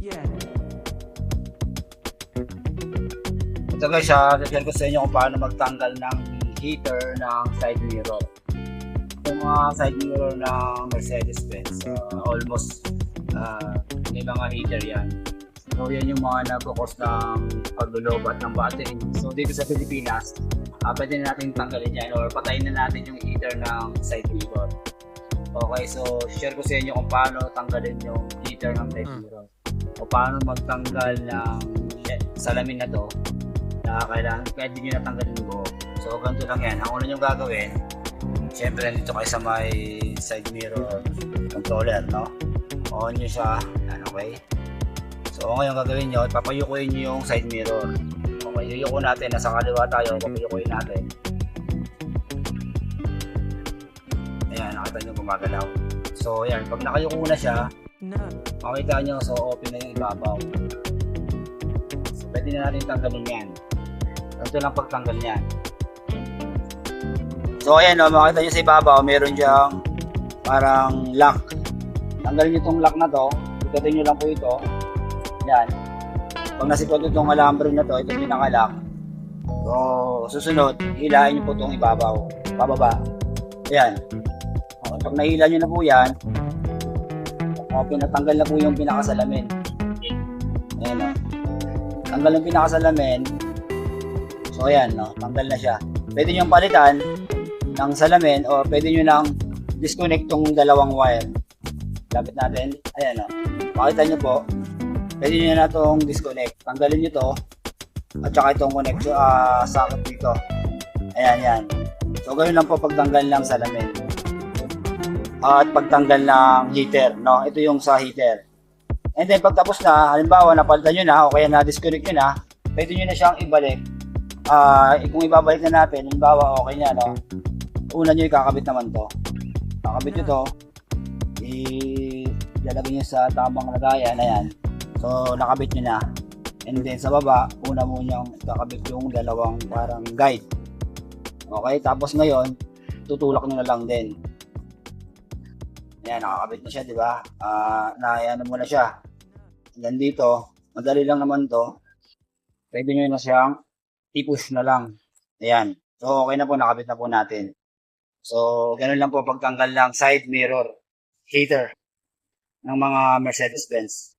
Yeah. Ito guys, share ko sa inyo kung paano magtanggal ng heater ng side mirror. Yung mga side mirror ng Mercedes-Benz, almost may mga heater yan. So yan yung mga nagkakos ng paglulubat ng battery. So dito sa Pilipinas, pwede na natin tanggalin yan or patayin na natin yung heater ng side mirror. Okay, so share ko sa inyo kung paano tanggalin yung heater ng side mirror. O paano magtanggal ng salamin na to na kailangan pwede nyo natanggalin yung buo. So ganito lang yan. Ang una nyo gagawin, syempre nandito kayo sa may side mirror controller, no? On nyo siya, yan, okay? So ngayon gagawin nyo, papayukuin nyo yung side mirror. Okay, yuyuko natin, nasa kaliwa tayo, papayukuin natin. Ayan, nakita nyo gumagalaw. So ayan, pag nakayuko na siya, makita nyo, so open na yung ibabaw. So pwede na natin tanggalin yan. Ito lang pagtanggal niyan. So ayan, no, makita nyo sa ibabaw, meron diyang parang lock. Tanggalin nyo itong lock na to, ikutin nyo lang po ito. Yan. Pag nasikot itong alambre na to, itong pinaka-lock. So susunod, hilahin nyo po itong ibabaw, pababa. Ayan. Pag nahila nyo na po yan, pinatanggal na po yung pinakasalamin. Ayan, no. Tanggal yung pinakasalamin. So ayan, no, tanggal na siya. Pwede nyo palitan ng salamin o pwede nyo nang disconnect tong dalawang wire. Lapit natin. Ayan, no. Makita nyo po, pwede nyo na itong disconnect. Tanggalin nyo to at saka itong connection socket dito. Ayan, yan. So ganoon lang po pagtanggal ng salamin. At pagtanggal ng heater, no? Ito yung sa heater. And then pagtapos na, halimbawa napalitan nyo na o kaya na-disconnect nyo na, pwede nyo na siyang ibalik. Kung ibabalik na natin, halimbawa okay na, no? Una nyo ikakabit naman to. Kakabit nyo to, ilalagay nyo sa tamang lagayan, ayan. So nakabit nyo na. And then sa baba, una mo nyo ikakabit yung dalawang parang guide. Okay, tapos ngayon, tutulak nyo na lang din. Ayan, nakakabit na siya, di ba? Ano mo na siya. Hanggang dito, madali lang naman to. Pwede nyo na siyang i-push na lang. Ayan. So, okay na po, nakabit na po natin. So, ganun lang po pagtanggal ng side mirror heater ng mga Mercedes-Benz.